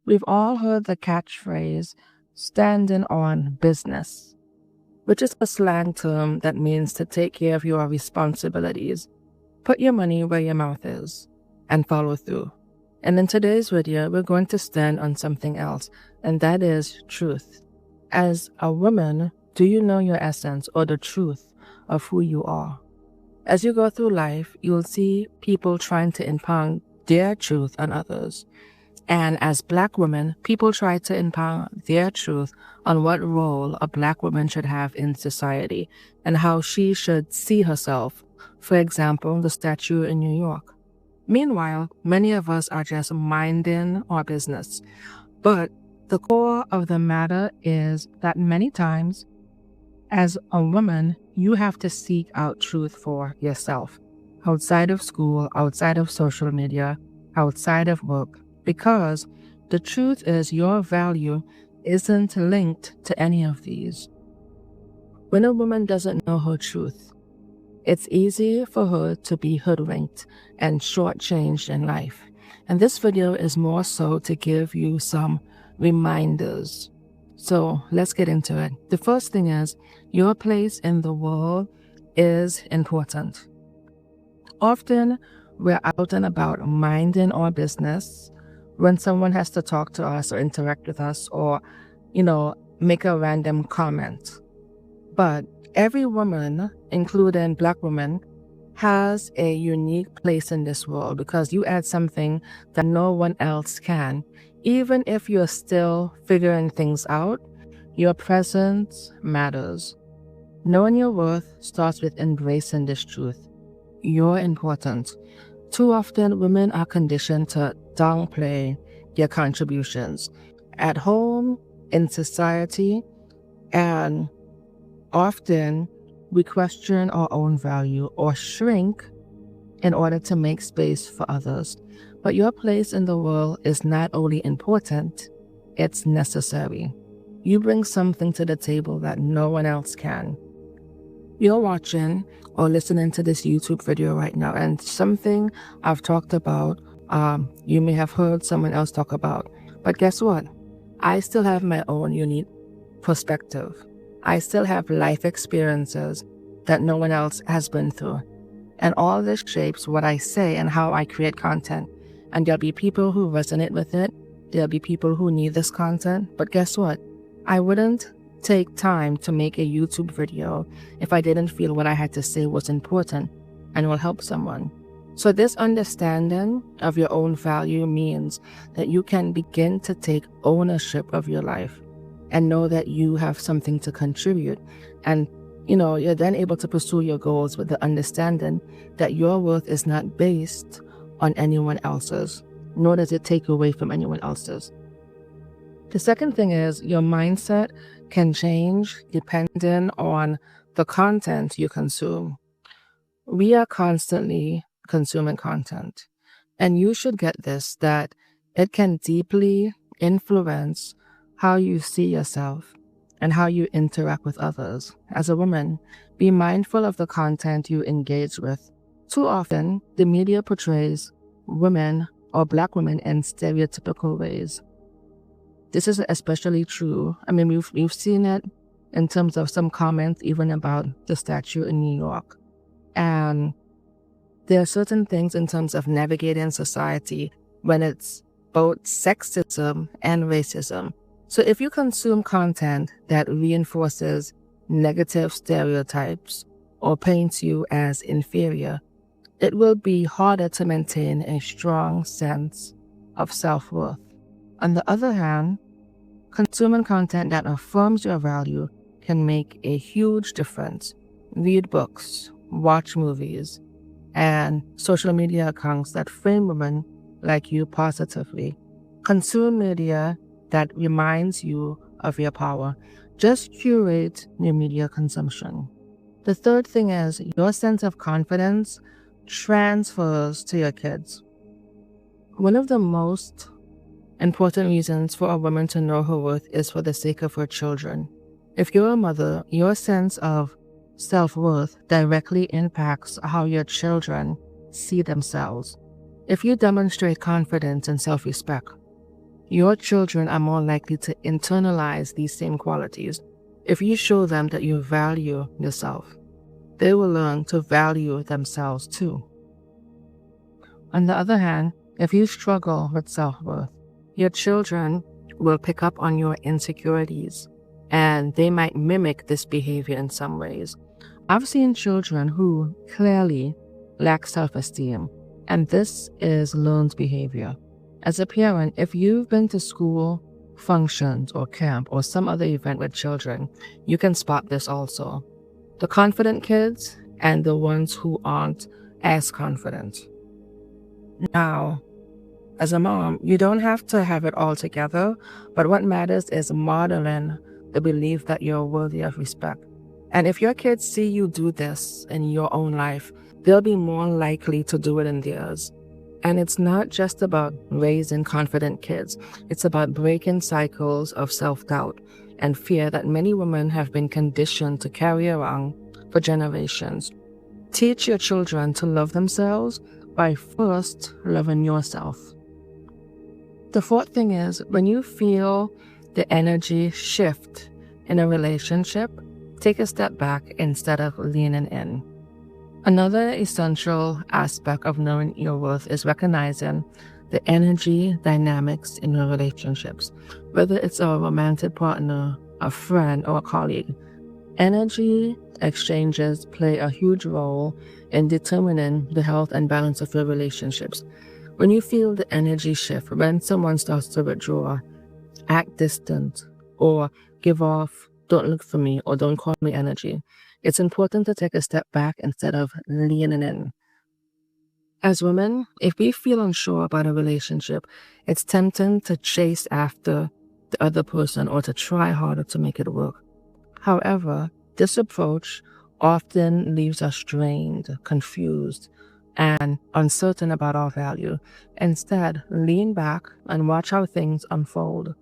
We've all heard the catchphrase, standing on business, which is a slang term that means to take care of your responsibilities, put your money where your mouth is, and follow through. And in today's video, we're going to stand on something else, and that is truth. As a woman, do you know your essence or the truth of who you are? As you go through life, you'll see people trying to impound their truth on others. And as Black women, people try to impound their truth on what role a Black woman should have in society and how she should see herself. For example, the statue in New York. Meanwhile, many of us are just minding our business. But the core of the matter is that many times, as a woman, you have to seek out truth for yourself, outside of school, outside of social media, outside of work, because the truth is your value isn't linked to any of these. When a woman doesn't know her truth, it's easy for her to be hoodwinked and shortchanged in life. And this video is more so to give you some reminders. So let's get into it. The first thing is, your place in the world is important. Often, we're out and about minding our business when someone has to talk to us or interact with us or, make a random comment. But every woman, including Black women, has a unique place in this world because you add something that no one else can. Even if you're still figuring things out, your presence matters. Knowing your worth starts with embracing this truth. You're important. Too often, women are conditioned to downplay their contributions at home, in society, and often we question our own value or shrink in order to make space for others. But your place in the world is not only important, it's necessary. You bring something to the table that no one else can. You're watching or listening to this YouTube video right now, and something I've talked about, you may have heard someone else talk about. But guess what? I still have my own unique perspective. I still have life experiences that no one else has been through. And all this shapes what I say and how I create content. And there'll be people who resonate with it. There'll be people who need this content. But guess what? I wouldn't take time to make a YouTube video if I didn't feel what I had to say was important and will help someone. So this understanding of your own value means that you can begin to take ownership of your life and know that you have something to contribute. And you're then able to pursue your goals with the understanding that your worth is not based on anyone else's, nor does it take away from anyone else's. The second thing is your mindset can change depending on the content you consume. We are constantly consuming content, and you should get this, that it can deeply influence how you see yourself and how you interact with others. As a woman, be mindful of the content you engage with. Too often, the media portrays women or Black women in stereotypical ways. This is especially true. We've seen it in terms of some comments even about the statue in New York. And there are certain things in terms of navigating society when it's both sexism and racism. So if you consume content that reinforces negative stereotypes or paints you as inferior, it will be harder to maintain a strong sense of self-worth. On the other hand, consuming content that affirms your value can make a huge difference. Read books, watch movies, and social media accounts that frame women like you positively. Consume media that reminds you of your power. Just curate your media consumption. The third thing is your sense of confidence transfers to your kids. One of the most important reasons for a woman to know her worth is for the sake of her children. If you're a mother, your sense of self-worth directly impacts how your children see themselves. If you demonstrate confidence and self-respect, Your children are more likely to internalize these same qualities. If you show them that you value yourself, they will learn to value themselves too. On the other hand, if you struggle with self-worth, your children will pick up on your insecurities, and they might mimic this behavior in some ways. I've seen children who clearly lack self-esteem, and this is learned behavior. As a parent, if you've been to school, functions, or camp, or some other event with children, you can spot this also. The confident kids and the ones who aren't as confident. Now, as a mom, you don't have to have it all together, but what matters is modeling the belief that you're worthy of respect. And if your kids see you do this in your own life, they'll be more likely to do it in theirs. And it's not just about raising confident kids. It's about breaking cycles of self-doubt and fear that many women have been conditioned to carry around for generations. Teach your children to love themselves by first loving yourself. The fourth thing is, when you feel the energy shift in a relationship, take a step back instead of leaning in. Another essential aspect of knowing your worth is recognizing the energy dynamics in your relationships, whether it's a romantic partner, a friend, or a colleague. Energy exchanges play a huge role in determining the health and balance of your relationships. When you feel the energy shift, when someone starts to withdraw, act distant, or give off, don't look for me, or don't call me energy, it's important to take a step back instead of leaning in. As women, if we feel unsure about a relationship, it's tempting to chase after the other person or to try harder to make it work. However, this approach often leaves us drained, confused, and uncertain about our value. Instead, lean back and watch how things unfold.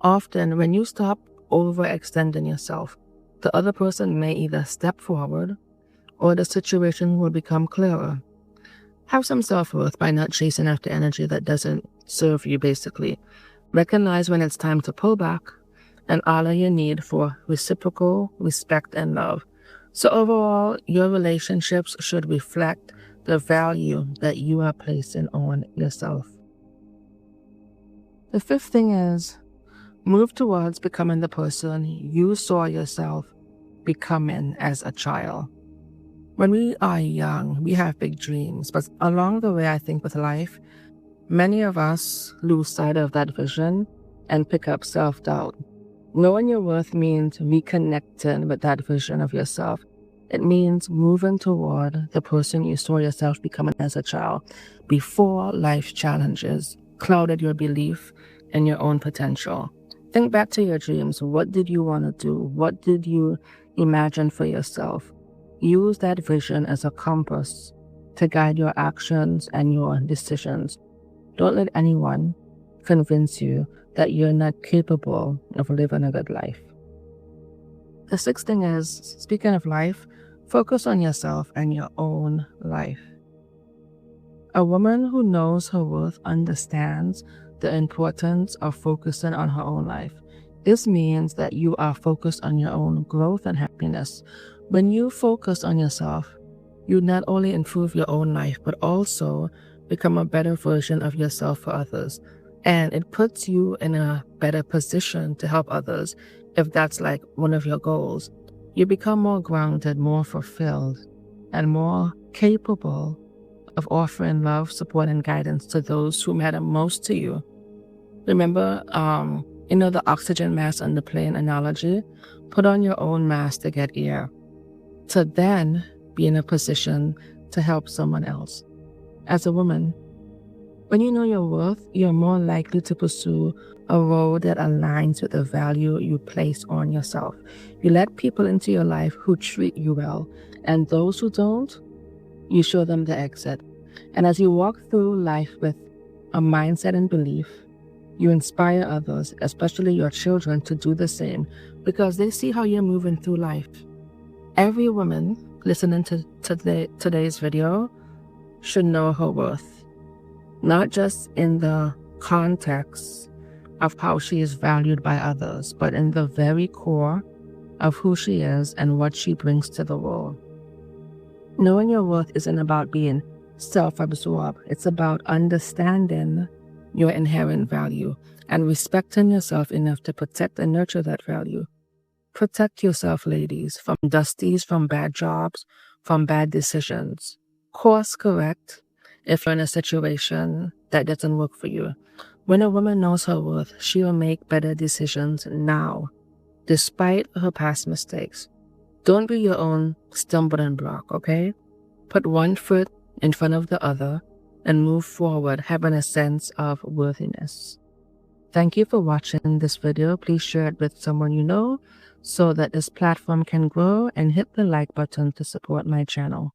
Often, when you stop overextending yourself, the other person may either step forward or the situation will become clearer. Have some self-worth by not chasing after energy that doesn't serve you, basically. Recognize when it's time to pull back and honor your need for reciprocal respect and love. So overall, your relationships should reflect the value that you are placing on yourself. The fifth thing is, move towards becoming the person you saw yourself becoming as a child. When we are young, we have big dreams, but along the way, I think with life, many of us lose sight of that vision and pick up self-doubt. Knowing your worth means reconnecting with that vision of yourself. It means moving toward the person you saw yourself becoming as a child before life challenges clouded your belief in your own potential. Think back to your dreams. What did you want to do? What did you imagine for yourself? Use that vision as a compass to guide your actions and your decisions. Don't let anyone convince you that you're not capable of living a good life. The sixth thing is, speaking of life, focus on yourself and your own life. A woman who knows her worth understands the importance of focusing on her own life. This means that you are focused on your own growth and happiness. When you focus on yourself, you not only improve your own life, but also become a better version of yourself for others. And it puts you in a better position to help others if that's like one of your goals. You become more grounded, more fulfilled, and more capable of offering love, support, and guidance to those who matter most to you. Remember, the oxygen mask on the plane analogy? Put on your own mask to get air, to then be in a position to help someone else. As a woman, when you know your worth, you're more likely to pursue a road that aligns with the value you place on yourself. You let people into your life who treat you well, and those who don't, you show them the exit. And as you walk through life with a mindset and belief, you inspire others, especially your children, to do the same because they see how you're moving through life. Every woman listening to today's video should know her worth, not just in the context of how she is valued by others, but in the very core of who she is and what she brings to the world. Knowing your worth isn't about being self-absorbed. It's about understanding your inherent value and respecting yourself enough to protect and nurture that value. Protect yourself, ladies, from dusties, from bad jobs, from bad decisions. Course correct if you're in a situation that doesn't work for you. When a woman knows her worth, she will make better decisions now, despite her past mistakes. Don't be your own stumbling block, okay? Put one foot in front of the other and move forward, having a sense of worthiness. Thank you for watching this video. Please share it with someone you know so that this platform can grow, and hit the like button to support my channel.